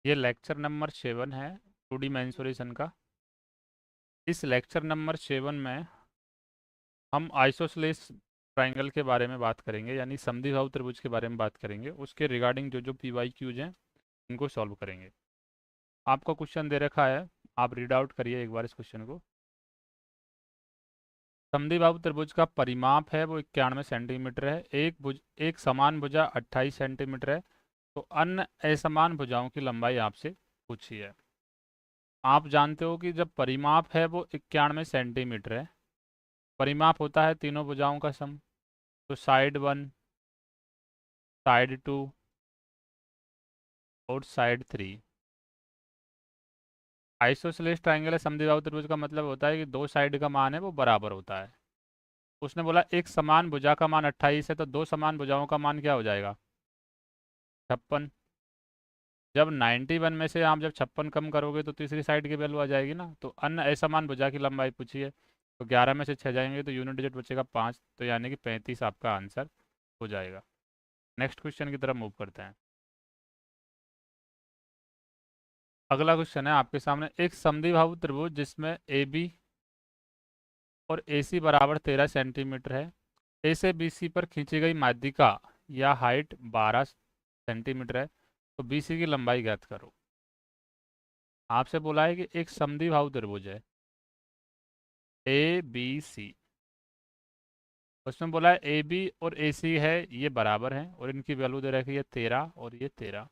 ये lecture number 7 है 2D mensuration का। इस लेक्चर नंबर 7 में हम आइसोसेलेस ट्राइंगल के बारे में बात करेंगे, यानी समद्विबाहु त्रिभुज के बारे में बात करेंगे। उसके रिगार्डिंग जो जो PYQs हैं इनको सॉल्व करेंगे। आपको क्वेश्चन दे रखा है, आप रीड आउट करिए एक बार इस क्वेश्चन को। समद्विबाहु त्रिभुज का परिमाप है वो 91 सेंटीमीटर है। एक समान भुजा 28 सेंटीमीटर है। तो अन्य असमान भुजाओं की लंबाई आपसे पूछी है। आप जानते हो कि जब परिमाप है वो 91 सेंटीमीटर है, परिमाप होता है तीनों भुजाओं का सम। तो साइड 1, साइड 2 और साइड 3। आइसोसेलेस ट्राइंगल है समद्विबाहु त्रिभुज का मतलब होता है कि दो साइड का मान है वो बराबर होता है। उसने बोला एक समान भुजा का मान 28 है, तो दो समान भुजाओं का मान क्या हो जाएगा? 56। जब 91 में से आप जब 56 कम करोगे तो तीसरी साइड की वैल्यू आ जाएगी ना। तो अन्य असमान भुजा की लंबाई पूछी है, तो 11 में से 6 जाएंगे तो यूनिट डिजिट बचेगा 5, तो यानी कि 35 आपका आंसर हो जाएगा। नेक्स्ट क्वेश्चन की तरफ मूव करते हैं। अगला क्वेश्चन है आपके सामने, एक समद्विबाहु त्रिभुज जिसमें AB और AC बराबर 13 सेंटीमीटर है। ए से BC पर खींची गई माध्यिका या हाइट 12 सेंटीमीटर है, तो BC की लंबाई ज्ञात करो। आपसे बोला है कि एक समद्विबाहु त्रिभुज है ABC, उसमें बोला है AB और AC है ये बराबर हैं और इनकी वैल्यू दे रखी है 13 और ये 13।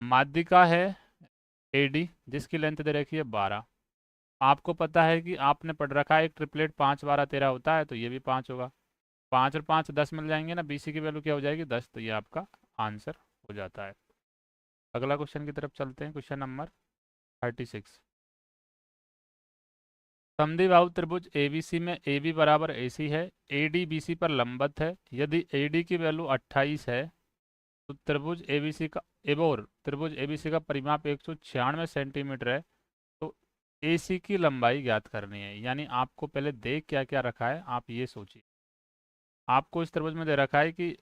माध्यिका है AD जिसकी लेंथ दे रखी है 12। आपको पता है कि आपने पढ़ रखा है एक ट्रिपलेट 5 12 13 होता है, तो ये भी 5 होगा। 5 और 5 10 मिल जाएंगे ना, BC की वैल्यू क्या हो जाएगी 10, तो ये आपका आंसर हो जाता है। अगला क्वेश्चन की तरफ चलते हैं, क्वेश्चन नंबर 36। समद्विबाहु त्रिभुज ABC में AB बराबर AC है, AD BC पर लंबवत है। यदि AD की वैल्यू 28 है तो त्रिभुज ABC का त्रिभुज ABC का परिमाप 196 सेंटीमीटर है। तो AC की लंबाई ज्ञात करनी है। यानी आपको पहले देख क्या क्या रखा है आप ये सोचिए। आपको इस त्रिभुज में दे रखा है कि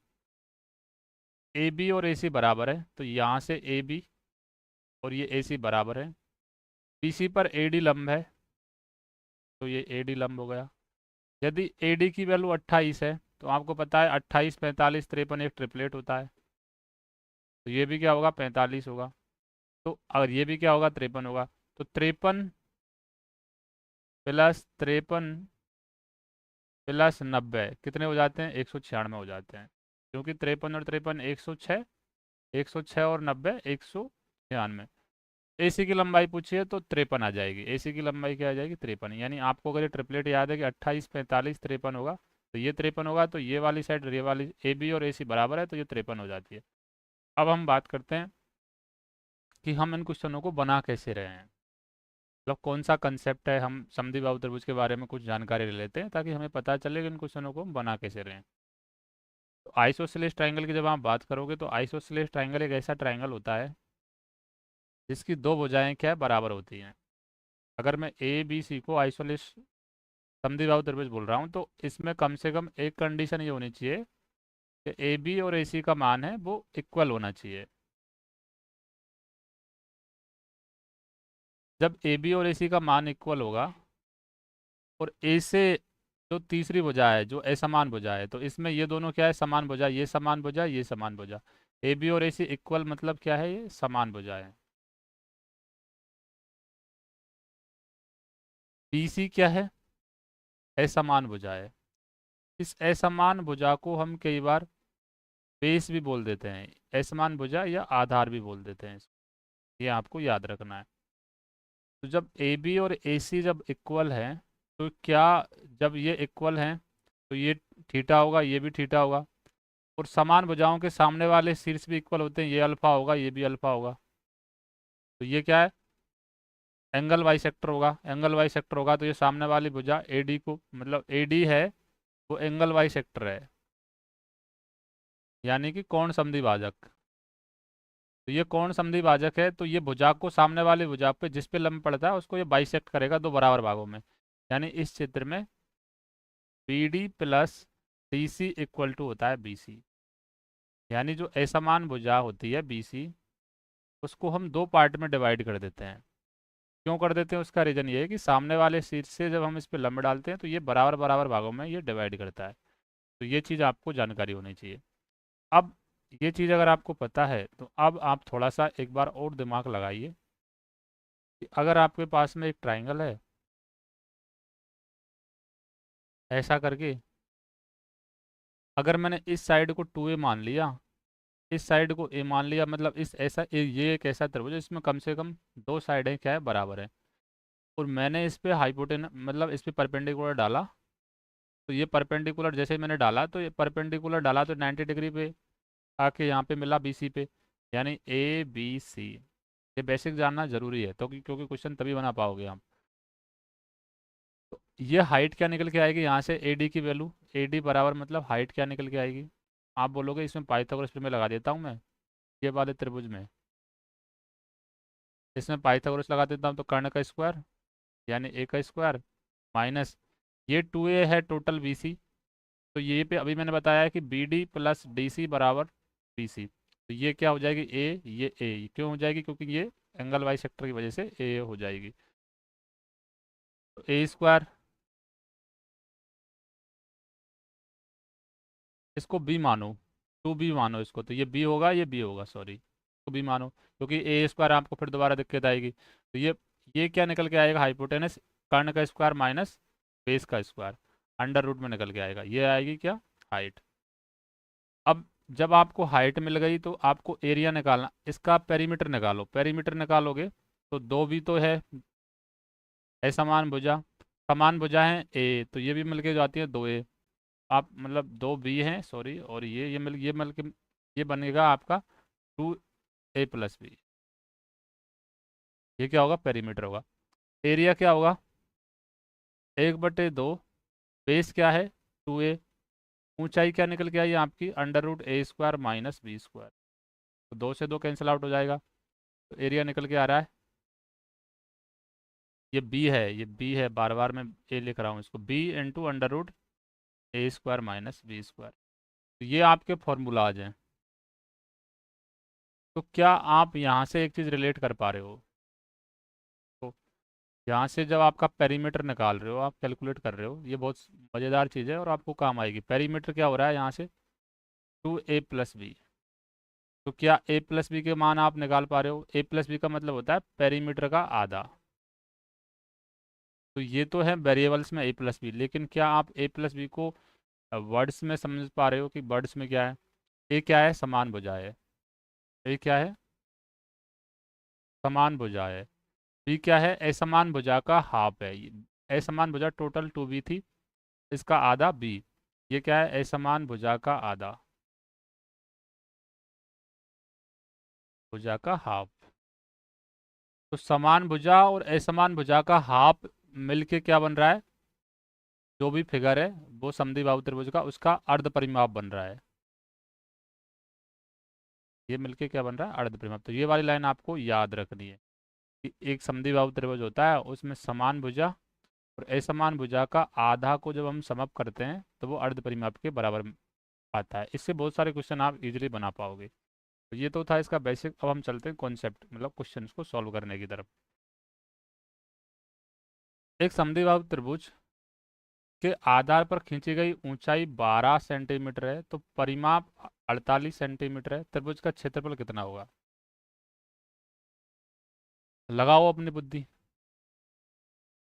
AB और AC बराबर है, तो यहाँ से AB और ये AC बराबर है। BC पर AD लंब है, तो ये AD लंब हो गया। यदि AD की वैल्यू 28 है, तो आपको पता है 28 45 53 एक ट्रिपलेट होता है, तो ये भी क्या होगा 45 होगा। तो अगर ये भी क्या होगा 53 होगा। तो 53 प्लस 53 प्लस 90 कितने हो जाते हैं? 196 हो जाते हैं, क्योंकि 53 और 53 106, 106 और 90 196। AC की लंबाई पूछी है तो 53 आ जाएगी। AC की लंबाई क्या आ जाएगी? 53। यानी आपको अगर ये ट्रिपलेट याद है कि 28 45 53 होगा, तो ये 53 होगा, तो ये वाली साइड ये वाली AB और AC बराबर है, तो ये 53 हो जाती है। अब हम बात करते हैं कि हम इन क्वेश्चनों को बना कैसे रहे हैं, मतलब कौन सा कंसेप्ट है। हम समद्विबाहु त्रिभुज के बारे में कुछ जानकारी ले लेते हैं ताकि हमें पता चले कि इन क्वेश्चनों को हम बना कैसे रहे हैं। तो आइसोसेलेस ट्राइंगल की जब आप बात करोगे, तो आइसोसेलेस ट्राइंगल एक ऐसा ट्राइंगल होता है जिसकी दो भुजाएं क्या है बराबर होती हैं। अगर मैं ABC को आइसोलेस समद्विबाहु त्रिभुज बोल रहा हूँ, तो इसमें कम से कम एक कंडीशन ये होनी चाहिए कि AB और AC का मान है वो इक्वल होना चाहिए। जब AB और AC का मान इक्वल होगा और A से जो तीसरी भुजा है जो असमान भुजा है, तो इसमें ये दोनों क्या है? समान भुजा। ये समान भुजा, ये समान भुजा। AB और AC इक्वल मतलब क्या है? ये समान भुजा है। BC क्या है? असमान भुजा है। इस असमान भुजा को हम कई बार बेस भी बोल देते हैं, असमान भुजा या आधार भी बोल देते हैं। ये आपको याद रखना है। तो जब AB और AC जब इक्वल हैं, तो क्या, जब ये इक्वल हैं तो ये थीटा होगा, ये भी थीटा होगा। और समान भुजाओं के सामने वाले शीर्ष भी इक्वल होते हैं, ये अल्फा होगा, ये भी अल्फा होगा। तो ये क्या है? एंगल बाई सेक्टर होगा। एंगल बाई सेक्टर होगा तो ये सामने वाली भुजा AD को, मतलब AD है वो एंगल बाई सेक्टर है, यानी कि कोण समद्विभाजक। तो ये कोण समद्विभाजक है, तो ये भुजा को सामने वाली भुजा पे जिस पे लंब पड़ता है उसको ये बाइसेक्ट करेगा दो बराबर भागों में। यानी इस चित्र में BD plus DC equal to होता है BC। यानी जो असमान भुजा होती है BC, उसको हम दो पार्ट में डिवाइड कर देते हैं। क्यों कर देते हैं, उसका रीज़न ये है कि सामने वाले शीट से जब हम इस पर लंब डालते हैं तो ये बराबर बराबर भागों में ये डिवाइड करता है। तो ये चीज़ आपको जानकारी होनी चाहिए। अब ये चीज़ अगर आपको पता है तो अब आप थोड़ा सा एक बार और दिमाग लगाइए कि अगर आपके पास में एक ट्राइंगल है ऐसा करके, अगर मैंने इस साइड को 2a मान लिया, इस साइड को a मान लिया, मतलब इस ऐसा ये एक ऐसा त्रिभुज है इसमें कम से कम दो साइडें क्या है, बराबर है, और मैंने इस पे हाइपोटेन मतलब इस पे परपेंडिकुलर डाला, तो ये परपेंडिकुलर जैसे ही मैंने डाला तो ये परपेंडिकुलर डाला तो 90 डिग्री पे आके यहाँ पे मिला बी सी पे, यानी ए बी सी। ये बेसिक जानना जरूरी है तो क्योंकि क्वेश्चन तभी बना पाओगे आप। तो ये हाइट क्या निकल के आएगी यहाँ से, ए डी की वैल्यू, ए डी बराबर मतलब हाइट क्या निकल के आएगी, आप बोलोगे इसमें पाइथागोरस प्रमेय लगा देता हूँ मैं, ये वाले त्रिभुज में इसमें पाइथागोरस लगा देता हूँ तो कर्ण का स्क्वायर यानी ए का स्क्वायर माइनस ये 2a है टोटल बी सी, तो ये पे अभी मैंने बताया है कि B D plus D C बराबर बी सी, तो ये क्या हो जाएगी ए, ये ए क्यों हो जाएगी, क्योंकि ये एंगल वाई सेक्टर की वजह से ए हो जाएगी। तो ए स्क्वायर, इसको बी मानो, 2b मानो इसको, तो ये बी होगा ये बी होगा, सॉरी इसको बी मानो, क्योंकि ए स्क्वायर आपको फिर दोबारा दिक्कत आएगी। तो ये क्या निकल के आएगा, हाइपोटेनस कर्ण का स्क्वायर माइनस बेस का स्क्वायर अंडर रूट में निकल के आएगा, ये आएगी क्या, हाइट। अब जब आपको हाइट मिल गई तो आपको एरिया निकालना, इसका पेरीमीटर निकालो, पेरीमीटर निकालोगे तो दो भी तो है, समान भुजा, समान भुजा है ए, तो ये भी मिलके जाती है 2a, आप मतलब 2b हैं सॉरी, और ये मिल के ये बनेगा आपका 2a+b, ये क्या होगा, पेरीमीटर होगा। एरिया क्या होगा, 1/2, बेस क्या है 2a, ऊंचाई क्या निकल के आई आपकी अंडर रूट ए स्क्वायर माइनस बी स्क्वायर, तो 2 से 2 कैंसिल आउट हो जाएगा, तो एरिया निकल के आ रहा है, ये बी है, ये बी है, बार बार मैं ए लिख रहा हूँ इसको, बी इंटू अंडर रूट ए स्क्वायर माइनस बी स्क्वायर, तो ये आपके फॉर्मूलाज हैं। तो क्या आप यहाँ से एक चीज़ रिलेट कर पा रहे हो, तो यहाँ से जब आपका पेरीमीटर निकाल रहे हो, आप कैलकुलेट कर रहे हो, ये बहुत मज़ेदार चीज़ है और आपको काम आएगी। पेरीमीटर क्या हो रहा है यहाँ से, 2a+b, तो क्या a+b के मान आप निकाल पा रहे हो, a+b का मतलब होता है पेरीमीटर का आधा, तो ये तो है वेरिएबल्स में a+b, लेकिन क्या आप a+b को वर्ड्स में समझ पा रहे हो कि वर्ड्स में क्या है, ए क्या है, समान भुजा है, ए क्या है, समान भुजा है, बी क्या है, असमान भुजा का हाफ है, असमान भुजा टोटल 2b थी, इसका आधा बी, ये क्या है, असमान भुजा का आधा, भुजा का हाफ, तो समान भुजा और असमान भुजा का हाफ मिलके क्या बन रहा है, जो भी फिगर है वो समद्विबाहु त्रिभुज का उसका अर्ध परिमाप बन रहा है, ये मिलके क्या बन रहा है, अर्ध परिमाप। तो ये वाली लाइन आपको याद रखनी है कि एक समद्विबाहु त्रिभुज होता है उसमें समान भुजा और असमान भुजा का आधा को जब हम समअप करते हैं तो वो अर्ध परिमाप के बराबर आता है। इससे बहुत सारे क्वेश्चन आप इजीली बना पाओगे। तो ये तो था इसका बेसिक, अब हम चलते हैं कॉन्सेप्ट मतलब क्वेश्चन को सॉल्व करने की तरफ। एक समद्विबाहु त्रिभुज के आधार पर खींची गई ऊंचाई 12 सेंटीमीटर है, तो परिमाप 48 सेंटीमीटर है, त्रिभुज का क्षेत्रफल कितना होगा, लगाओ अपनी बुद्धि।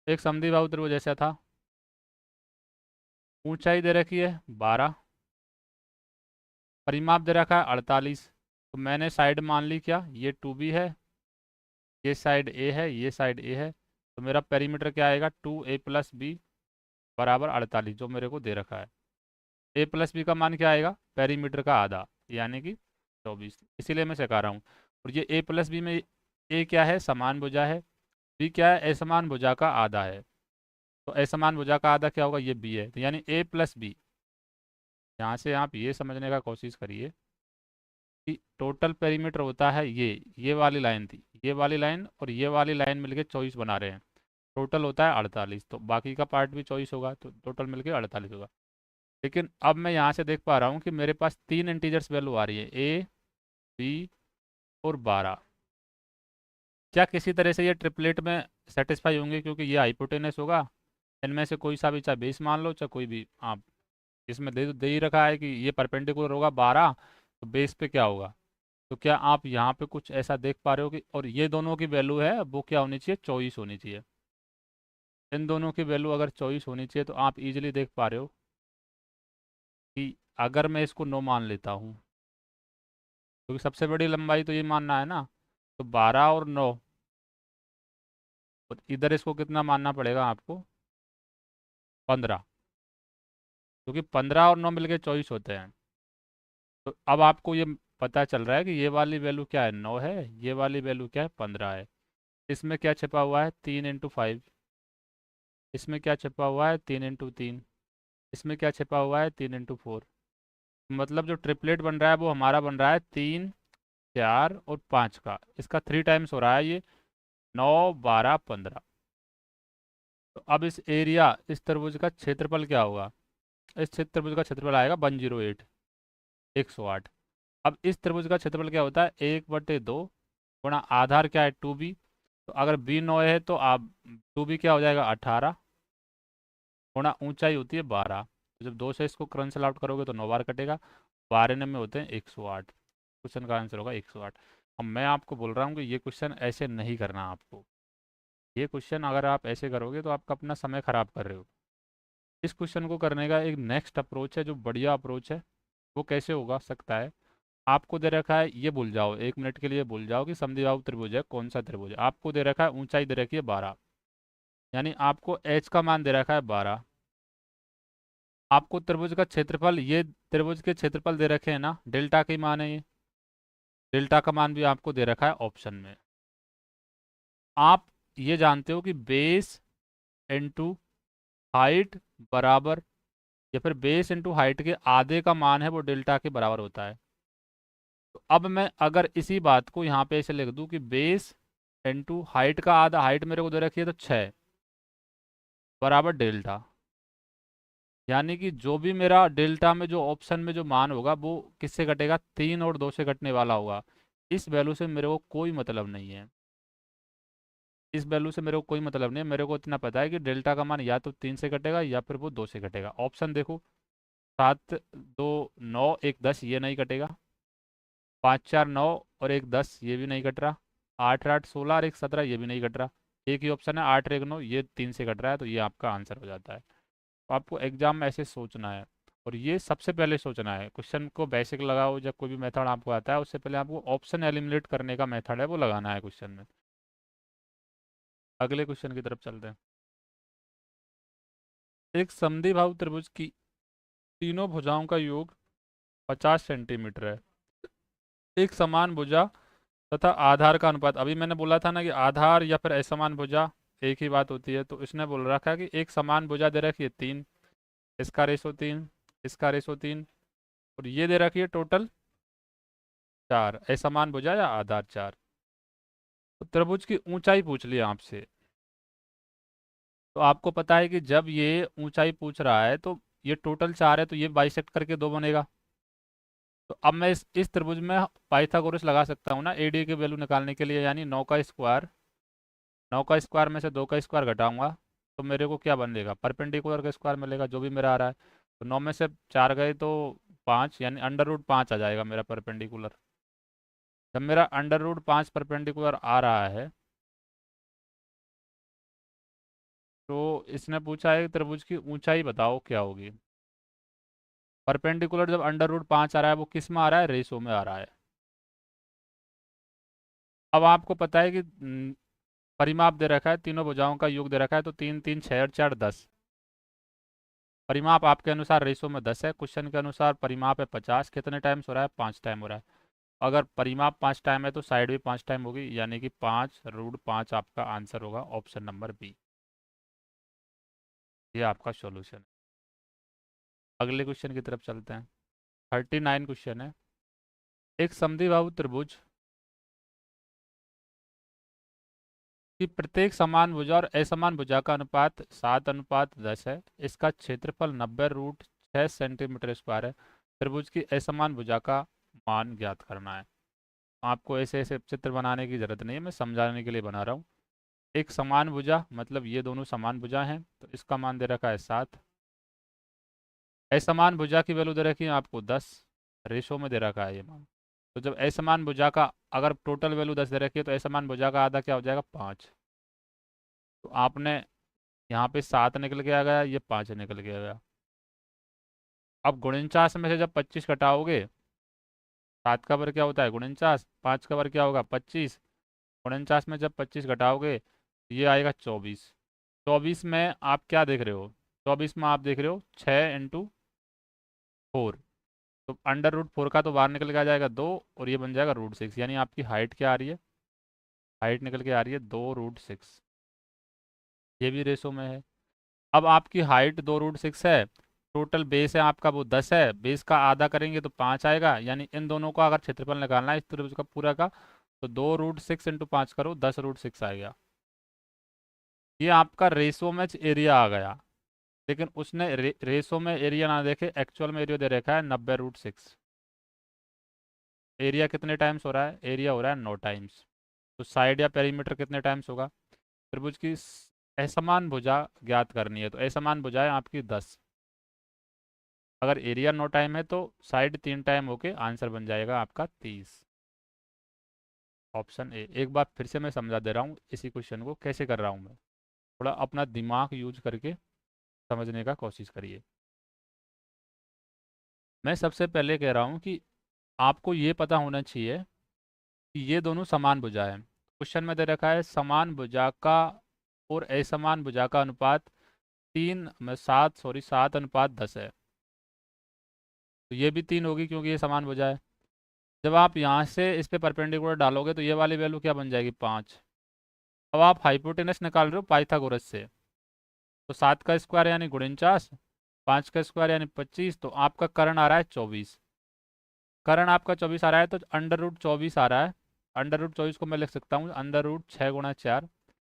एक समद्विबाहु त्रिभुज ऐसा था, ऊंचाई दे रखी है 12, परिमाप दे रखा है 48, तो मैंने साइड मान ली क्या, ये 2b है, ये साइड ए है, ये साइड ए है, तो मेरा पेरीमीटर क्या आएगा, 2a+b बराबर 48 जो मेरे को दे रखा है। a+b का मान क्या आएगा, पेरीमीटर का आधा यानी कि 24, इसीलिए मैं सिखा रहा हूँ। और ये a+b में a क्या है, समान भुजा है, b क्या है, असमान भुजा का आधा है, तो असमान भुजा का आधा क्या होगा, ये b है, तो यानी a+b। यहाँ से आप ये समझने का कोशिश करिए कि टोटल पेरीमीटर होता है ये वाली लाइन थी, ये वाली लाइन और ये वाली लाइन मिलके 24 बना रहे हैं, टोटल होता है 48, तो बाकी का पार्ट भी 24 होगा, तो टोटल मिलके 48 होगा। लेकिन अब मैं यहाँ से देख पा रहा हूँ कि मेरे पास तीन इंटीजर्स वैल्यू आ रही है, a b और 12, क्या किसी तरह से ये ट्रिपलेट में सेटिस्फाई होंगे, क्योंकि ये हाइपोटेनस होगा। इनमें से कोई सा भी, चाहे बेस मान लो चाहे कोई भी आप, इसमें दे ही रखा है कि ये परपेंडिकुलर होगा 12, तो बेस पे क्या होगा। तो क्या आप यहाँ पे कुछ ऐसा देख पा रहे हो कि, और ये दोनों की वैल्यू है वो क्या होनी चाहिए, 24 होनी चाहिए। इन दोनों की वैल्यू अगर 24 होनी चाहिए तो आप इजीली देख पा रहे हो कि अगर मैं इसको 9 मान लेता हूँ, क्योंकि सबसे बड़ी लंबाई तो ये मानना है ना, तो 12 और 9, तो इधर इसको कितना मानना पड़ेगा आपको, 15, क्योंकि 15 और 9 मिलके 24 होते हैं। तो अब आपको ये पता चल रहा है कि ये वाली वैल्यू क्या है, 9 है, ये वाली वैल्यू क्या है, 15 है। इसमें क्या छिपा हुआ है, 3 × 5। इसमें क्या छिपा हुआ है, 3 × 3। इसमें क्या छिपा हुआ है, 3 × 4। मतलब जो ट्रिपलेट बन रहा है वो हमारा बन रहा है 3, 4 और 5 का, इसका 3 टाइम्स हो रहा है ये, 9, 12, 15। तो अब इस एरिया, इस त्रिभुज का क्षेत्रफल क्या होगा, इस त्रिभुज का क्षेत्रफल आएगा 108, 108। अब इस त्रिभुज का क्षेत्रफल क्या होता है, 1/2 गुणा आधार क्या है, 2b। तो अगर b 9 है तो आप 2b क्या हो जाएगा, 18 गुणा ऊंचाई होती है 12। तो जब 2 से इसको कैंसिल आउट करोगे तो 9 बार कटेगा, 12 में होते हैं 108। क्वेश्चन का आंसर होगा 108। अब मैं आपको बोल रहा हूँ कि ये क्वेश्चन ऐसे नहीं करना आपको। ये क्वेश्चन अगर आप ऐसे करोगे तो आपका अपना समय खराब कर रहे हो। इस क्वेश्चन को करने का एक नेक्स्ट अप्रोच है जो बढ़िया अप्रोच है। वो कैसे होगा सकता है, आपको दे रखा है, ये भूल जाओ, 1 मिनट के लिए भूल जाओ कि समद्विबाहु त्रिभुज है, कौन सा त्रिभुज है। आपको दे रखा है, ऊंचाई दे रखी है 12, यानी आपको एच का मान दे रखा है 12। आपको त्रिभुज का क्षेत्रफल, ये त्रिभुज के क्षेत्रफल दे रखे हैं ना, डेल्टा के मान है ये, डेल्टा का मान भी आपको दे रखा है ऑप्शन में। आप ये जानते हो कि बेस इंटू हाइट बराबर, या फिर बेस इंटू हाइट के आधे का मान है वो डेल्टा के बराबर होता है। तो अब मैं अगर इसी बात को यहाँ पे ऐसे लिख दूँ कि बेस इंटू हाइट का आधा, हाइट मेरे को दे रखी है तो 6 बराबर डेल्टा, यानी कि जो भी मेरा डेल्टा में जो ऑप्शन में जो मान होगा वो किससे कटेगा, 3 और 2 से कटने वाला होगा। इस वैल्यू से मेरे को कोई मतलब नहीं है, इस वैल्यू से मेरे को कोई मतलब नहीं है। मेरे को इतना पता है कि डेल्टा का मान या तो 3 से कटेगा या फिर वो 2 से कटेगा। ऑप्शन देखो, 7, 2, 9, 1, 10, ये नहीं कटेगा। 5, 4, 9 और 1, 10, ये भी नहीं कट रहा। 8, 8, 16 और 1, 17, ये भी नहीं कट रहा। एक ही ऑप्शन है 8, 1, 9, ये 3 से कट रहा है, तो ये आपका आंसर हो जाता है। तो आपको एग्जाम में ऐसे सोचना है, और ये सबसे पहले सोचना है। क्वेश्चन को बेसिक लगाओ, जब कोई भी मेथड आपको आता है उससे पहले आपको ऑप्शन एलिमिनेट करने का मेथड है वो लगाना है क्वेश्चन में। अगले क्वेश्चन की तरफ चलते हैं। एक समद्विबाहु त्रिभुज की तीनों भुजाओं का योग 50 सेंटीमीटर है। एक समान भुजा तथा आधार का अनुपात, अभी मैंने बोला था ना कि आधार या फिर असमान भुजा एक ही बात होती है, तो इसने बोल रखा है कि एक समान भुजा दे रखी है 3, इसका रेशो 3, इसका रेशो 3, और ये दे रखी है टोटल 4, असमान भुजा या आधार 4। तो त्रिभुज की ऊंचाई पूछ लिया आपसे। तो आपको पता है कि जब ये ऊंचाई पूछ रहा है तो ये टोटल 4 है, तो ये बाइसेक्ट करके 2 बनेगा। तो अब मैं इस त्रिभुज में पाइथागोरस लगा सकता हूँ ना, एडी की वैल्यू निकालने के लिए, यानी 9 का स्क्वायर, 9 का स्क्वायर में से 2 का स्क्वायर घटाऊंगा तो मेरे को क्या बनेगा, परपेंडिकुलर का स्क्वायर मिलेगा, जो भी मेरा आ रहा है। तो 9 में से 4 गए तो 5, यानी अंडर रूट 5 आ जाएगा मेरा परपेंडिकुलर। जब मेरा अंडर रूट 5 परपेंडिकुलर आ रहा है, तो इसने पूछा है कि त्रिभुज की ऊंचाई बताओ क्या होगी। परपेंडिकुलर जब अंडर रूट 5 आ रहा है, वो किस में आ रहा है, रेशो में आ रहा है। अब आपको पता है कि परिमाप दे रखा है, तीनों भुजाओं का योग दे रखा है, तो 3, 3, 6 और 4, 10। परिमाप आपके अनुसार रेशो में 10 है, क्वेश्चन के अनुसार परिमाप है 50, कितने टाइम्स हो रहा है, 5 टाइम हो रहा है। अगर परिमाप 5 टाइम है तो साइड भी 5 टाइम होगी, यानी कि 5√5 आपका आंसर होगा, ऑप्शन नंबर बी। ये आपका सॉल्यूशन है। अगले क्वेश्चन की तरफ चलते हैं। 39 क्वेश्चन है। एक समद्विबाहु त्रिभुज कि प्रत्येक समान भुजा और असमान भुजा का अनुपात 7:10 है। इसका क्षेत्रफल 90√6 सेंटीमीटर स्क्वायर है। त्रिभुज की असमान भुजा का मान ज्ञात करना है। आपको ऐसे ऐसे चित्र बनाने की ज़रूरत नहीं है, मैं समझाने के लिए बना रहा हूँ। एक समान भुजा, मतलब ये दोनों समान भुजा हैं, तो इसका मान दे रखा है 7। असमान भुजा की वैल्यू दे रखी है आपको 10, रेशो में दे रखा है ये मान। तो जब असमान भुजा का अगर टोटल वैल्यू 10 दे रखी है तो असमान भुजा का आधा क्या हो जाएगा 5। तो आपने यहाँ पे 7 निकल के आ गया, ये 5 निकल के आ गया। अब गुणनचास में से जब 25 घटाओगे, 7 का वर्ग क्या होता है गुणनचास, 5 का वर्ग क्या होगा 25, उनचास में जब 25 घटाओगे ये आएगा 24। 24 में आप क्या देख रहे हो, 24 में आप देख रहे हो 6 × 4। तो √4 का तो बाहर निकल के आ जाएगा 2, और ये बन जाएगा √6। यानी आपकी हाइट क्या आ रही है, हाइट निकल के आ रही है 2√6। ये भी रेशो में है। अब आपकी हाइट 2√6 है, टोटल बेस है आपका वो 10 है, बेस का आधा करेंगे तो 5 आएगा। यानी इन दोनों का अगर क्षेत्रफल निकालना है इस त्रिभुज का पूरा का, तो 2√6 × 5 करो, 10√6 आएगा। ये आपका रेशो में एरिया आ गया। लेकिन उसने रेशो में एरिया ना देखे, एक्चुअल में एरिया दे रखा है 90√6। एरिया कितने टाइम्स हो रहा है, एरिया हो रहा है 9 टाइम्स। तो साइड या पेरीमीटर कितने टाइम्स होगा, त्रिभुज की असमान भुजा ज्ञात करनी है, तो असमान भुजा है आपकी 10। अगर एरिया 9 टाइम है तो साइड 3 टाइम होके आंसर बन जाएगा आपका 30। Option A. एक बार फिर से मैं समझा दे रहा हूँ इसी क्वेश्चन को कैसे कर रहा हूँ मैं, थोड़ा अपना दिमाग यूज करके समझने का कोशिश करिए। मैं सबसे पहले कह रहा हूँ कि आपको ये पता होना चाहिए कि ये दोनों समान भुजा है। क्वेश्चन में दे रखा है समान भुजा का और असमान भुजा का अनुपात 7:10 है। तो ये भी 3 होगी क्योंकि ये समान भुजा है। जब आप यहाँ से इस पे परपेंडिकुलर डालोगे तो ये वाली वैल्यू क्या बन जाएगी 5। अब आप हाइपोटेनस निकाल रहे हो पाइथागोरस से, तो 7 का स्क्वायर यानी गुणनचास, 5 का स्क्वायर यानी 25, तो आपका कर्ण आ रहा है 24। कर्ण आपका 24 आ रहा है तो √24 आ रहा है। √24 को मैं लिख सकता हूँ √6 × 4।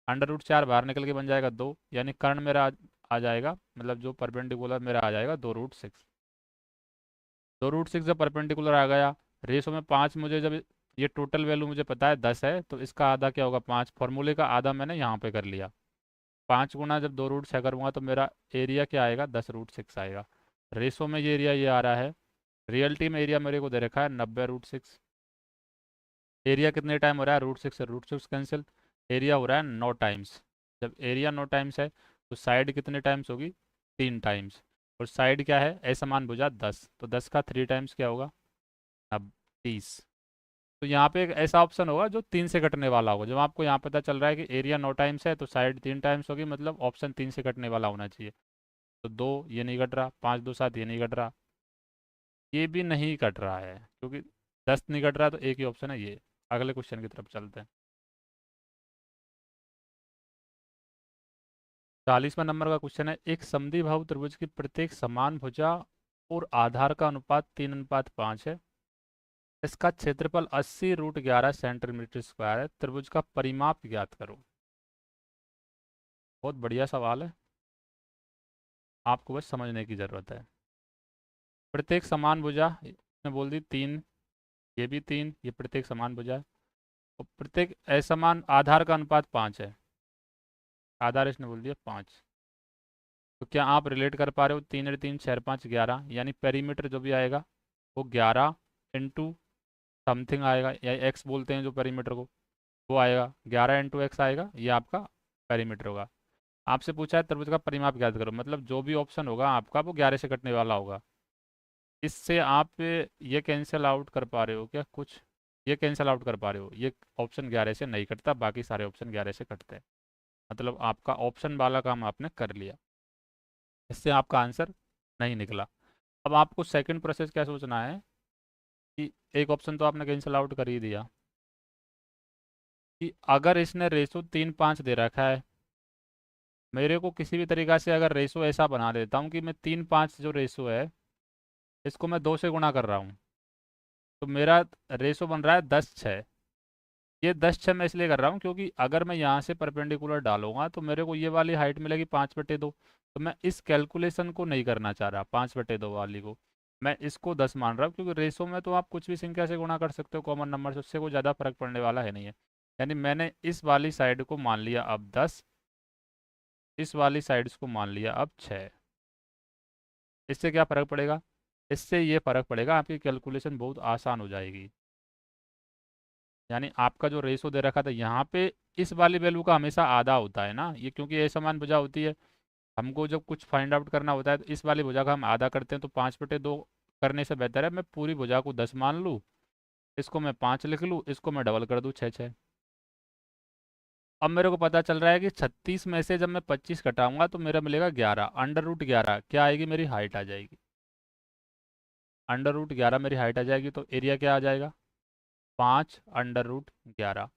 √4 बाहर निकल के बन जाएगा 2, यानी कर्ण मेरा आ जाएगा, मतलब जो परपेंडिकुलर मेरा आ जाएगा 2√6। 2√6 जब परपेंडिकुलर आ गया, रेशो में 5 मुझे जब ये टोटल वैल्यू मुझे पता है 10 है, तो इसका आधा क्या होगा 5। फॉर्मूले का आधा मैंने यहाँ पे कर लिया। 5 गुना जब 2√6 करूँगा तो मेरा एरिया क्या आएगा 10√6 आएगा। रेशो में ये एरिया ये आ रहा है, रियलिटी में एरिया मेरे को दे रखा है 90√6। एरिया कितने टाइम हो रहा है, √6 से √6 कैंसिल, एरिया हो रहा है 9 टाइम्स। जब एरिया 9 टाइम्स है तो साइड कितने टाइम्स होगी 3 टाइम्स। और साइड क्या है असमान भुजा 10, तो 10 का 3 टाइम्स क्या होगा अब 30। तो यहाँ पे एक ऐसा ऑप्शन होगा जो 3 से कटने वाला होगा। जब आपको यहाँ पता चल रहा है कि एरिया 9 टाइम्स है तो साइड 3 टाइम्स होगी, मतलब ऑप्शन 3 से कटने वाला होना चाहिए। तो 2 ये नहीं कट रहा, 5 2 7 ये नहीं कट रहा, ये भी नहीं कट रहा है क्योंकि 10 नहीं कट रहा, तो एक ही ऑप्शन है ये। अगले क्वेश्चन की तरफ चलते हैं। 40वां नंबर का क्वेश्चन है, एक समद्विबाहु त्रिभुज की प्रत्येक समान भुजा और आधार का अनुपात 3:5 है। इसका क्षेत्रफल 80√11 सेंटीमीटर स्क्वायर है। त्रिभुज का परिमाप ज्ञात करो। बहुत बढ़िया सवाल है, आपको बस समझने की ज़रूरत है। प्रत्येक समान भुजा, इसने बोल दी 3, ये भी 3, ये प्रत्येक समान भुजा है। और प्रत्येक असमान आधार का अनुपात 5 है। आधार इसने बोल दिया 5। तो क्या आप रिलेट कर पा रहे हो, 3 3 6 5 11, यानी पेरीमीटर जो भी आएगा वो 11 इंटू समथिंग आएगा, या एक्स बोलते हैं जो पेरीमीटर को, वो आएगा 11 इंटू एक्स आएगा, ये आपका पेरीमीटर होगा। आपसे पूछा है त्रिभुज का परिमाप ज्ञात करो, मतलब जो भी ऑप्शन होगा आपका वो 11 से कटने वाला होगा। इससे आप ये कैंसिल आउट कर पा रहे हो क्या कुछ, ये कैंसिल आउट कर पा रहे हो, ये ऑप्शन 11 से नहीं कटता, बाकी सारे ऑप्शन 11 से कटते हैं। मतलब आपका ऑप्शन वाला काम आपने कर लिया, इससे आपका आंसर नहीं निकला। अब आपको सेकंड प्रोसेस क्या सोचना है कि एक ऑप्शन तो आपने कैंसिल आउट कर ही दिया, कि अगर इसने रेशो 3:5 दे रखा है, मेरे को किसी भी तरीक़ा से अगर रेशो ऐसा बना देता हूँ कि मैं 3:5 जो रेशो है इसको मैं 2 से गुणा कर रहा हूँ, तो मेरा रेशो बन रहा है 10:6। ये 10:6 मैं इसलिए कर रहा हूँ क्योंकि अगर मैं यहाँ से परपेंडिकुलर डालूंगा तो मेरे को ये वाली हाइट मिलेगी 5/2। तो मैं इस कैलकुलेशन को नहीं करना चाह रहा 5/2 वाली को, मैं इसको 10 मान रहा हूँ क्योंकि रेशो में तो आप कुछ भी संख्या से गुणा कर सकते हो कॉमन नंबर से, उससे कोई ज़्यादा फर्क पड़ने वाला है नहीं है। यानी मैंने इस वाली साइड को मान लिया अब 10, इस वाली साइड को मान लिया अब 6। इससे क्या फ़र्क पड़ेगा? इससे ये फ़र्क पड़ेगा, आपकी कैलकुलेशन बहुत आसान हो जाएगी। यानी आपका जो रेशो दे रखा था यहाँ पे, इस वाली वैल्यू का हमेशा आधा होता है ना ये, क्योंकि असमान भुजा होती है। हमको जब कुछ फाइंड आउट करना होता है तो इस वाली भुजा का हम आधा करते हैं, तो 5/2 करने से बेहतर है मैं पूरी भुजा को 10 मान लूँ, इसको मैं 5 लिख लूँ, इसको मैं डबल कर दूँ 6 6। अब मेरे को पता चल रहा है कि 36 में से जब मैं 25 घटाऊंगा तो मेरा मिलेगा 11, √11 क्या आएगी, मेरी हाइट आ जाएगी। √11 मेरी हाइट आ जाएगी, तो एरिया क्या आ जाएगा, 5√11।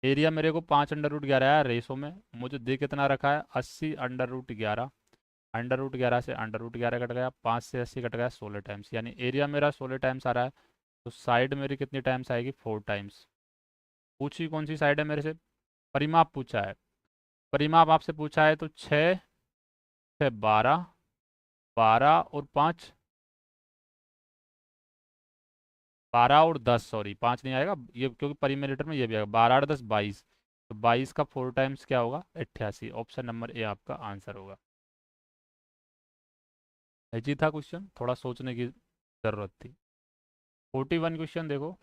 एरिया मेरे को 5√11 आया रेशो में, मुझे दे कितना रखा है 80√11। √11 से √11 कट गया, 5 से 80 कट गया 16 टाइम्स, यानी एरिया मेरा 16 टाइम्स आ रहा है। तो साइड मेरी कितनी टाइम्स आएगी, 4 टाइम्स। पूछी कौन सी साइड है मेरे से, परिमाप पूछा है। परिमाप आपसे पूछा है तो 6 से 12, 12 और 5, 12 और 10, सॉरी 5 नहीं आएगा ये, क्योंकि परिमीटर में ये भी आएगा, 12 और 10 22। तो 22 का 4 टाइम्स क्या होगा, 88। ऑप्शन नंबर ए आपका आंसर होगा। इजी था क्वेश्चन, थोड़ा सोचने की ज़रूरत थी। 41 क्वेश्चन देखो।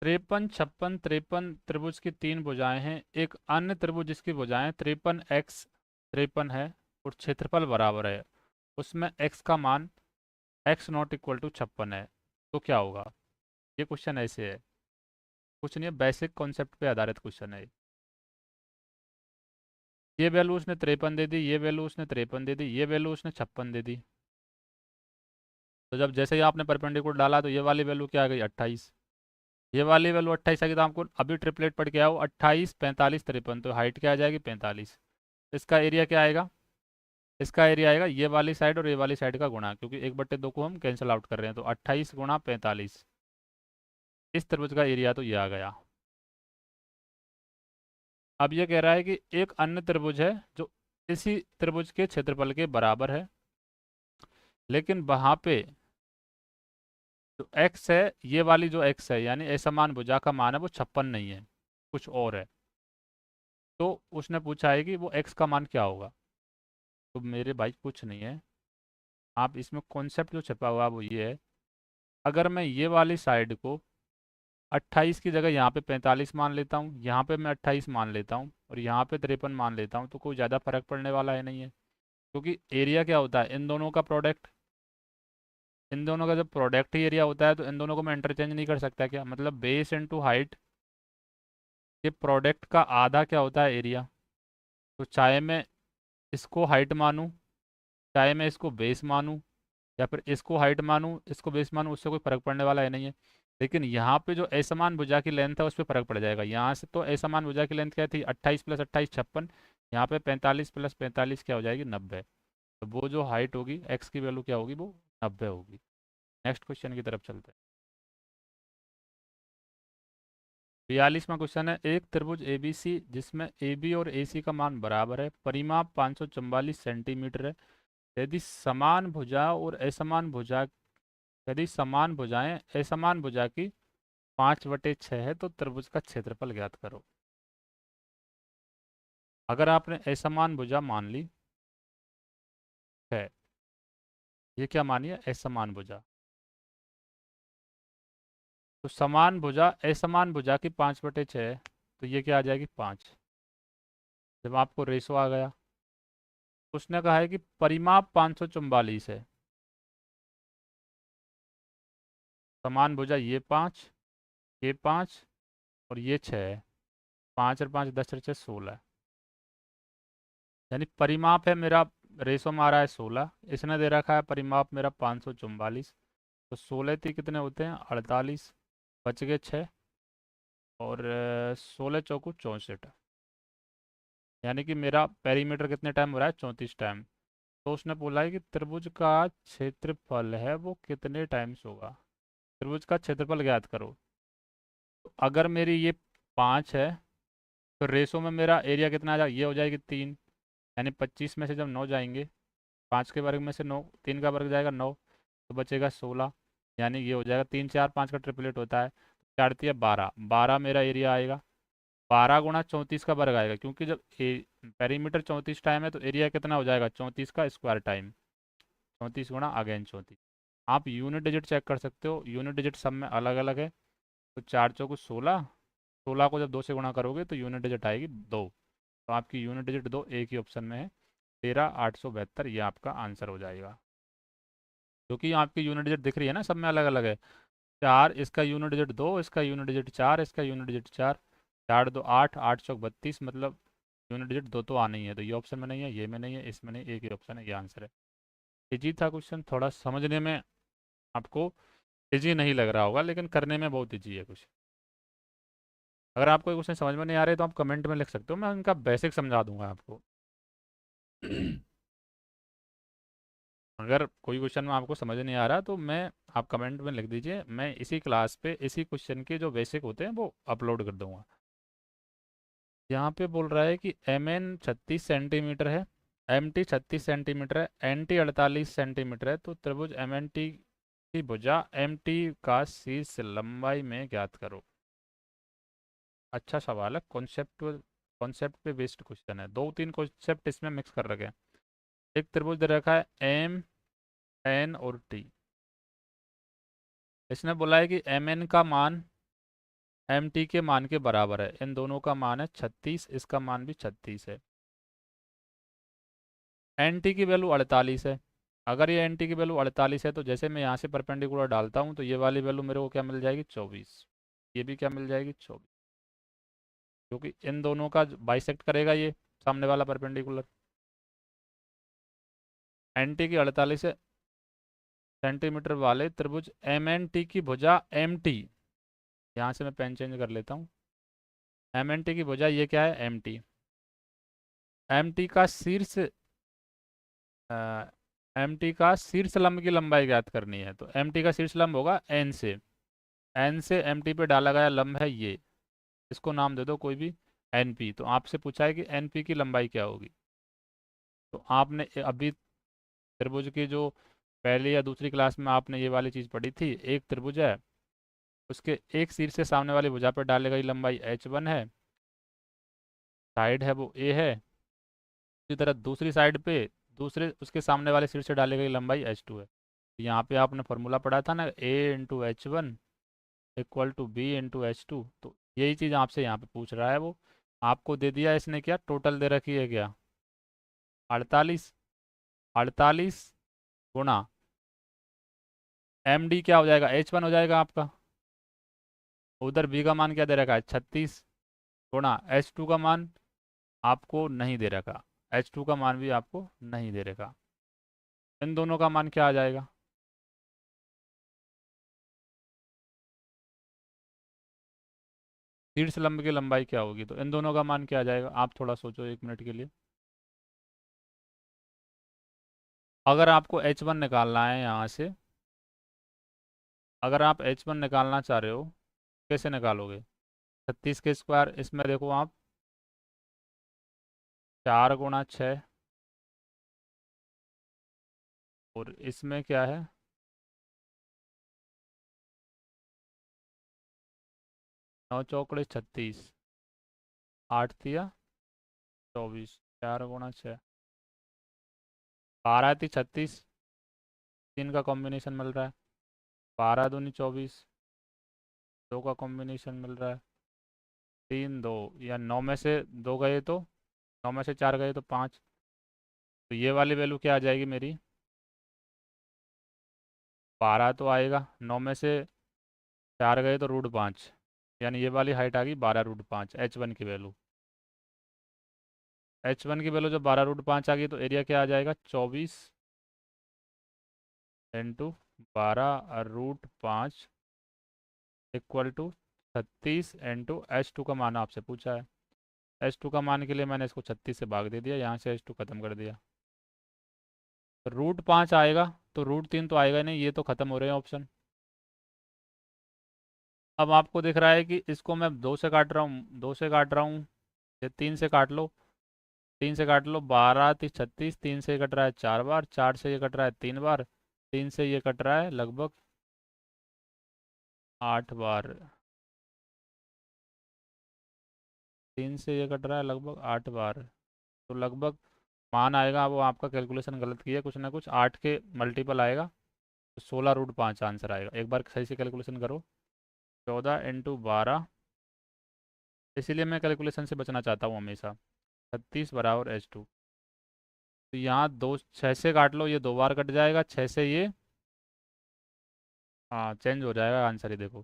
53, 56, 53 त्रिभुज की 3 भुजाएं हैं। एक अन्य त्रिभुज जिसकी भुजाएं 53x53 है और क्षेत्रफल बराबर है, उसमें x का मान x0 = 56 है, तो क्या होगा? ये क्वेश्चन ऐसे है, कुछ नहीं है, बेसिक कॉन्सेप्ट पे आधारित क्वेश्चन है। ये वैल्यू उसने 53 दे दी, ये वैल्यू उसने 53 दे दी, ये वैल्यू उसने 56 दे दी। तो जब जैसे ही आपने परपेंडिकुलर डाला तो ये वाली वैल्यू क्या आ गई, 28। ये वाली वैल्यू 28 आ गई, तो आपको अभी ट्रिपलेट पढ़ के आओ, 28, 45, 53, तो हाइट क्या आ जाएगी, 45। इसका एरिया क्या आएगा, इसका एरिया आएगा ये वाली साइड और ये वाली साइड का गुणा, क्योंकि 1/2 को हम कैंसिल आउट कर रहे हैं, तो 28 गुणा 45, इस त्रिभुज का एरिया तो ये आ गया। अब ये कह रहा है कि एक अन्य त्रिभुज है जो इसी त्रिभुज के क्षेत्रफल के बराबर है, लेकिन वहां पे जो x है, ये वाली जो x है यानी असमान भुजा का मान है वो 56 नहीं है, कुछ और है। तो उसने पूछा है कि वो x का मान क्या होगा। तो मेरे भाई कुछ नहीं है, आप इसमें कॉन्सेप्ट जो छपा हुआ है वो ये है, अगर मैं ये वाली साइड को 28 की जगह यहाँ पे 45 मान लेता हूँ, यहाँ पे मैं 28 मान लेता हूँ और यहाँ पे 53 मान लेता हूँ, तो कोई ज़्यादा फर्क पड़ने वाला है नहीं है, क्योंकि एरिया क्या होता है, इन दोनों का प्रोडक्ट। इन दोनों का जब प्रोडक्ट ही एरिया होता है तो इन दोनों को मैं इंटरचेंज नहीं कर सकता क्या, मतलब बेस इनटू हाइट के प्रोडक्ट का आधा क्या होता है, एरिया। तो चाहे मैं इसको हाइट मानूँ, चाहे मैं इसको बेस मानूँ, या फिर इसको हाइट मानूँ इसको बेस मानूँ, उससे कोई फर्क पड़ने वाला है नहीं है। लेकिन यहाँ पे जो असमान भुजा की लेंथ है उस पर फर्क पड़ जाएगा। यहाँ से तो असमान भुजा की लेंथ क्या थी, 28 + 28 56, यहाँ पे 45 + 45 क्या हो जाएगी, 90। तो वो जो हाइट होगी, एक्स की वैल्यू क्या होगी, वो 90 होगी। नेक्स्ट क्वेश्चन की तरफ चलते हैं। 42वां क्वेश्चन है, एक त्रिभुज ABC जिसमें AB और AC का मान बराबर है, परिमाप 544 सेंटीमीटर है। यदि समान भुजा और असमान भुजा, यदि समान भुजाएं असमान भुजा की 5/6 है तो त्रिभुज का क्षेत्रफल ज्ञात करो। अगर आपने असमान भुजा मान ली है, ये क्या मानिए, असमान भुजा, तो समान भुजा असमान भुजा की 5/6 है, तो ये क्या आ जाएगी, 5। जब आपको रेशो आ गया, उसने कहा है कि परिमाप 544 है, समान भुजा ये 5, ये 5 और ये 6 है, 5 और 5 10 और 6 16, यानी परिमाप है मेरा, रेशो में आ रहा है 16, इसने दे रखा है परिमाप मेरा 544। तो 16 थी कितने होते हैं, 48, बच गए 6, और 16 चौकू 64, यानी कि मेरा पेरीमीटर कितने टाइम हो रहा है, 34 टाइम। तो उसने बोला है कि त्रिभुज का क्षेत्रफल है वो कितने टाइम्स होगा, त्रिभुज का क्षेत्रफल ज्ञात करो। तो अगर मेरी ये 5 है, तो रेशो में मेरा एरिया कितना आ जाएगा, ये हो जाएगी 3, यानी 25 में से जब 9 जाएंगे 5 के वर्ग में से 9, 3 का वर्ग जाएगा 9, तो बचेगा 16, यानी ये हो जाएगा 3 4 5 का ट्रिपलेट होता है, 4 तिया 12, 12 मेरा एरिया आएगा। 12 गुणा 34 का वर्ग आएगा, क्योंकि जब पेरीमीटर 34 टाइम है तो एरिया कितना हो जाएगा, 34 का स्क्वायर टाइम, 34 गुणा अगेन 34। आप यूनिट डिजिट चेक कर सकते हो, यूनिट डिजिट सब में अलग अलग है। तो 4 चौको 16, 16 को जब 2 से गुणा करोगे तो यूनिट डिजिट आएगी 2। तो आपकी यूनिट डिजिट 2 एक ही ऑप्शन में है, 13,872, ये आपका आंसर हो जाएगा। क्योंकि आपकी यूनिट डिजिट दिख रही है ना, सब में अलग अलग है। 4, इसका यूनिट डिजिट 2, इसका यूनिट डिजिट 4, इसका यूनिट डिजिट 4, 4 2 8, 8 चौक 32, मतलब यूनिट डिजिट 2 तो आना ही है। तो ये ऑप्शन में नहीं है, ये में नहीं है, इसमें नहीं, एक ही ऑप्शन है, ये आंसर है। इजी था क्वेश्चन, थोड़ा समझने में आपको इजी नहीं लग रहा होगा, लेकिन करने में बहुत इजी है कुछ। अगर आपको क्वेश्चन समझ में नहीं आ रहे तो आप कमेंट में लिख सकते हो, मैं उनका बेसिक समझा दूंगा आपको। अगर कोई क्वेश्चन में आपको समझ नहीं आ रहा तो आप कमेंट में लिख दीजिए, मैं इसी क्लास पे इसी क्वेश्चन के जो बेसिक होते हैं वो अपलोड कर दूंगा। यहाँ पे बोल रहा है कि एम एन 36 सेंटीमीटर है, एम टी 36 सेंटीमीटर है, एन टी 48 सेंटीमीटर है, तो त्रिभुज एम एन टी की भुजा एम टी का शीर्ष लंबाई में ज्ञात करो। अच्छा सवाल है, कॉन्सेप्ट कॉन्सेप्ट पे बेस्ड क्वेश्चन है, 2 3 कॉन्सेप्ट इसमें मिक्स कर रखे हैं। एक त्रिभुज दे रखा है एम एन और टी, इसने बोला है कि एम एन का मान एम टी के मान के बराबर है, इन दोनों का मान है 36, इसका मान भी 36 है। एन टी की वैल्यू 48 है। अगर ये एन टी की वैल्यू 48 है तो जैसे मैं यहाँ से परपेंडिकुलर डालता हूँ तो ये वाली वैल्यू मेरे को क्या मिल जाएगी, 24, ये भी क्या मिल जाएगी, 24, क्योंकि इन दोनों का बाइसेक्ट करेगा ये सामने वाला परपेंडिकुलर। एन टी की 48 सेंटीमीटर वाले त्रिभुज एम एन टी की भुजा एम टी, यहाँ से मैं पेन चेंज कर लेता हूँ, एम एन टी की भुजा ये क्या है, एम टी, एम टी का शीर्ष एम टी का शीर्ष लंब की लंबाई ज्ञात करनी है, तो एम टी का शीर्ष लंब होगा एन से, एन से एम टी पे डाला गया लंब है ये, इसको नाम दे दो कोई भी, एन पी। तो आपसे पूछा है कि एन पी की लंबाई क्या होगी, तो आपने अभी त्रिभुज की जो पहली या दूसरी क्लास में आपने ये वाली चीज़ पढ़ी थी, एक त्रिभुज है, उसके एक शीर्ष से सामने वाली भुजा पर डाली गई लंबाई H1 है, साइड है वो ए है, इसी तरह दूसरी साइड पे दूसरे उसके सामने वाले शीर्ष से डाली गई लंबाई H2 है। यहाँ पे आपने फॉर्मूला पढ़ा था ना, A × H1 equal to B × H2, तो यही चीज़ आपसे यहाँ पे पूछ रहा है वो, आपको दे दिया इसने क्या, टोटल दे रखी है क्या, 48, 48 गुणा एम डी क्या हो जाएगा, H1 हो जाएगा आपका, उधर बी का मान क्या दे रखा है, 36, गुणा H2 का मान आपको नहीं दे रखा, H2 का मान भी आपको नहीं दे रखा, इन दोनों का मान क्या आ जाएगा, शीर्ष लंब की लंबाई क्या होगी, तो इन दोनों का मान क्या आ जाएगा, आप थोड़ा सोचो 1 मिनट के लिए। अगर आपको H1 निकालना है यहाँ से, अगर आप H1 निकालना चाह रहे हो, कैसे निकालोगे, 36 के स्क्वायर, इसमें देखो आप 4 × 6, और इसमें क्या है, 9 × 4 = 36, 8 तिया 24, 4 × 6, 12 × 36, 3 का कॉम्बिनेशन मिल रहा है, 12 × 2 = 24, 2 का कॉम्बिनेशन मिल रहा है, 3 2, या 9 में से 2 गए तो, 9 में से 4 गए तो 5, तो ये वाली वैल्यू क्या आ जाएगी मेरी, 12 तो आएगा, 9 में से 4 गए तो √5, यानी ये वाली हाइट आ गई 12 √5, H1 की वैल्यू, H1 की वैल्यू जब 12 √5 आ गई तो एरिया क्या आ जाएगा, 24 × 12 √5 इक्वल टू 36 × H2 का मान आपसे पूछा है, H2 का मान के लिए मैंने इसको 36 से भाग दे दिया, यहाँ से H2 खत्म कर दिया, √5 आएगा, तो √3 तो आएगा नहीं, ये तो खत्म हो रहे हैं ऑप्शन। अब आपको दिख रहा है कि इसको मैं 2 से काट रहा हूँ, 2 से काट रहा हूँ, ये 3 से काट लो, 3 से काट लो, 12 30 36, 3 से ये कट रहा है 4 बार, 4 से ये कट रहा है 3 बार, 3 से ये कट रहा है लगभग 8 बार, 3 से ये कट रहा है लगभग 8 बार। तो लगभग मान आएगा, वो आपका कैलकुलेशन गलत किया, कुछ ना कुछ 8 के मल्टीपल आएगा, तो 16√5 आंसर आएगा। एक बार सही से कैलकुलेशन करो। 14 × 12, इसीलिए मैं कैलकुलेशन से बचना चाहता हूँ हमेशा। 36 बराबर H2। तो यहाँ दो 6 से काट लो, ये 2 बार कट जाएगा, 6 से ये, हाँ चेंज हो जाएगा आंसर ही देखो।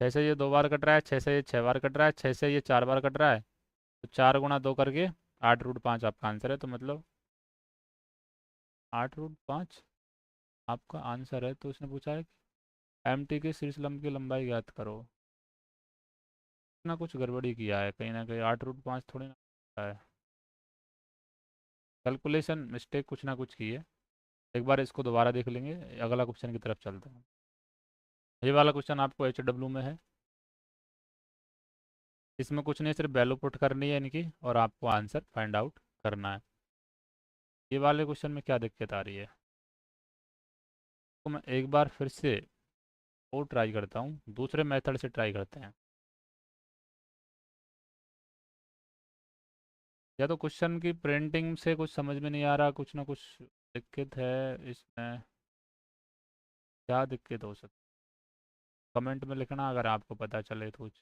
6 से ये 2 बार कट रहा है, 6 से ये 6 बार कट रहा है, 6 से ये 4 बार कट रहा है, तो 4 × 2 करके 8√5 आपका आंसर है। तो मतलब 8√5 आपका आंसर है। तो उसने पूछा है कि एम टी के शीर्ष लंब की लंबाई ज्ञात करो। ना कुछ गड़बड़ी किया है कहीं ना कहीं, 8√5 थोड़ी ना है, कैलकुलेशन मिस्टेक कुछ ना कुछ की है। एक बार इसको दोबारा देख लेंगे, अगला क्वेश्चन की तरफ चलते हैं। ये वाला क्वेश्चन आपको HW में है। इसमें कुछ नहीं, सिर्फ वैल्यू पुट करनी है इनकी और आपको आंसर फाइंड आउट करना है। ये वाले क्वेश्चन में क्या दिक्कत आ रही है, तो मैं एक बार फिर से और ट्राई करता हूँ, दूसरे मेथड से ट्राई करते हैं। या तो क्वेश्चन की प्रिंटिंग से कुछ समझ में नहीं आ रहा, कुछ ना कुछ दिक्कत है इसमें। क्या दिक्कत हो सकती, कमेंट में लिखना अगर आपको पता चले तो कुछ।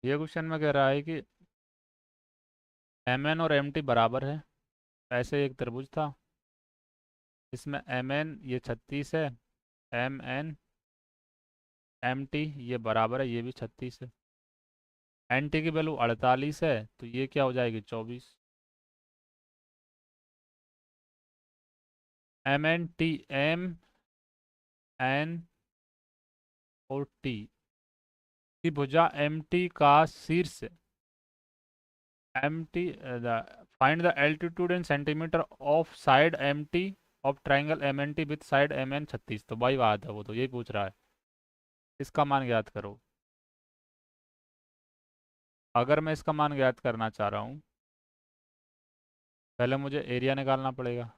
ये क्वेश्चन में कह रहा है कि MN और MT बराबर है। ऐसे एक त्रिभुज था, इसमें MN ये 36 है, MN MT ये बराबर है, ये भी 36 है। NT की वैल्यू 48 है, तो ये क्या हो जाएगी 24। MN और T की भुजा MT का शीर्ष, MT find the altitude in centimetre of side MT of triangle MNT with side MN 36। तो भाई बात है, वो तो यही पूछ रहा है, इसका मान ज्ञात करो। अगर मैं इसका मान ज्ञात करना चाह रहा हूँ, पहले मुझे एरिया निकालना पड़ेगा।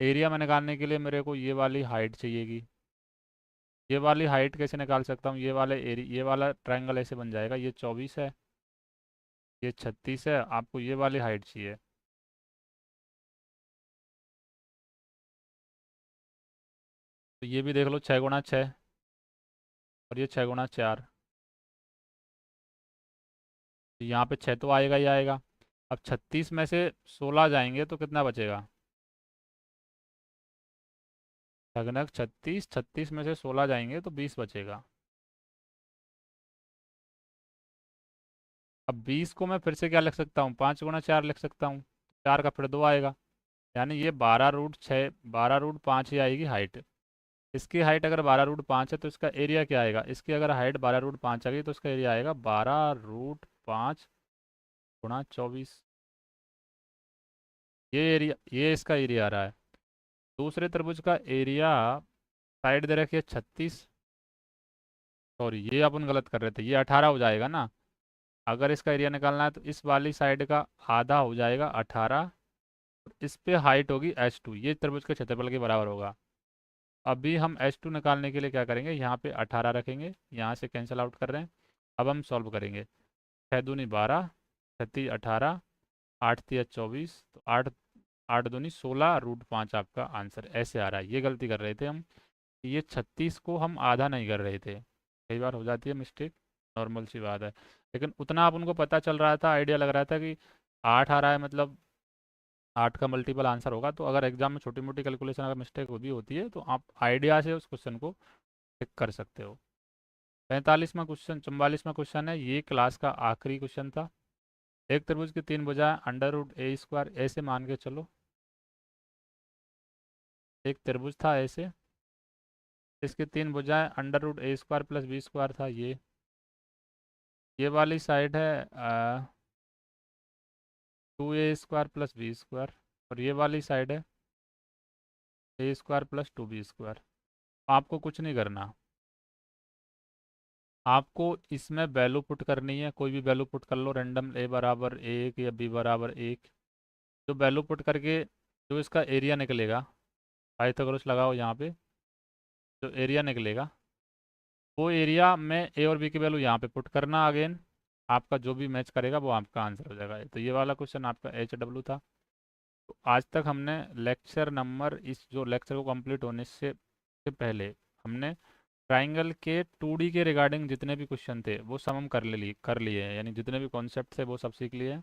एरिया में निकालने के लिए मेरे को ये वाली हाइट चाहिएगी। ये वाली हाइट कैसे निकाल सकता हूँ, ये वाला ट्राइंगल ऐसे बन जाएगा, ये 24 है, ये 36 है, आपको ये वाली हाइट चाहिए। तो ये भी देख लो, 6 × 6 और ये 6 × 4, तो यहाँ पे 6 तो आएगा ही आएगा। अब 36 में से 16 जाएंगे तो कितना बचेगा, लगनग 36, 36 में से 16 जाएंगे तो 20 बचेगा। अब 20 को मैं फिर से क्या लिख सकता हूँ, 5 × 4 लिख सकता हूँ, 4 का फिर 2 आएगा, यानी ये 12√6, 12√5 ही आएगी हाइट। इसकी हाइट अगर 12√5 है तो इसका एरिया क्या आएगा, इसकी अगर हाइट 12√5 आ गई तो इसका एरिया आएगा 12√5 × 24। ये एरिया, ये इसका एरिया आ रहा है। दूसरे त्रिभुज का एरिया, साइड दे रखी है 36, सॉरी ये अपन गलत कर रहे थे, ये 18 हो जाएगा ना। अगर इसका एरिया निकालना है तो इस वाली साइड का आधा हो जाएगा 18, इस पे हाइट होगी H2, ये त्रिभुज के क्षेत्रफल के बराबर होगा। अभी हम H2 निकालने के लिए क्या करेंगे, यहाँ पे 18 रखेंगे, यहाँ से कैंसिल आउट कर रहे हैं। अब हम सॉल्व करेंगे, 6 दूनी 12, 36 18, 8 × 3 = 24, तो 8 8 दूनी 16√5 आपका आंसर ऐसे आ रहा है। ये गलती कर रहे थे हम, ये 36 को हम आधा नहीं कर रहे थे, कई बार हो जाती है मिस्टेक, नॉर्मल सी बात है। लेकिन उतना आप उनको पता चल रहा था, आइडिया लग रहा था कि 8 आ रहा है, मतलब 8 का मल्टीपल आंसर होगा। तो अगर एग्जाम में छोटी मोटी कैलकुलेशन अगर मिस्टेक भी होती है तो आप आइडिया से उस क्वेश्चन को टिक कर सकते हो। 44वां क्वेश्चन है, ये क्लास का आखिरी क्वेश्चन था। एक त्रिभुज की 3 भुजाएं √a² ऐसे मान के चलो। एक त्रिभुज था ऐसे, इसकी 3 भुजाएं √a² + b² था। ये वाली साइड है 2a² + b²। और ये वाली साइड है ए स्क्वायर प्लस 2b स्क्वायर। आपको कुछ नहीं करना, आपको इसमें वैल्यू पुट करनी है, कोई भी वैल्यू पुट कर लो रैंडम, ए बराबर 1 या बी बराबर 1। जो वैल्यू पुट करके जो इसका एरिया निकलेगा, पाइथागोरस लगाओ यहाँ पे, जो एरिया निकलेगा वो एरिया में ए और बी की वैल्यू यहाँ पे पुट करना अगेन, आपका जो भी मैच करेगा वो आपका आंसर हो जाएगा। तो ये वाला क्वेश्चन आपका HW था। तो आज तक हमने लेक्चर नंबर, इस जो लेक्चर को कंप्लीट होने से पहले हमने ट्राइंगल के 2D के रिगार्डिंग जितने भी क्वेश्चन थे वो सब हम कर लिए हैं, यानी जितने भी कॉन्सेप्ट थे वो सब सीख लिए हैं।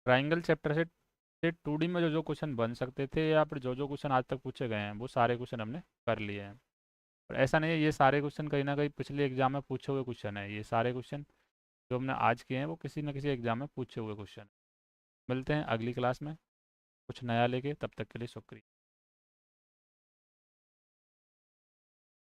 ट्राइंगल चैप्टर से 2D में जो जो क्वेश्चन बन सकते थे या फिर जो जो क्वेश्चन आज तक पूछे गए हैं वो सारे क्वेश्चन हमने कर लिए हैं। और ऐसा नहीं है, ये सारे क्वेश्चन कहीं ना कहीं पिछले एग्जाम में पूछे हुए क्वेश्चन है। ये सारे क्वेश्चन जो हमने आज किए हैं वो किसी न किसी एग्जाम में पूछे हुए क्वेश्चन। मिलते हैं अगली क्लास में कुछ नया लेके, तब तक के लिए शुक्रिया।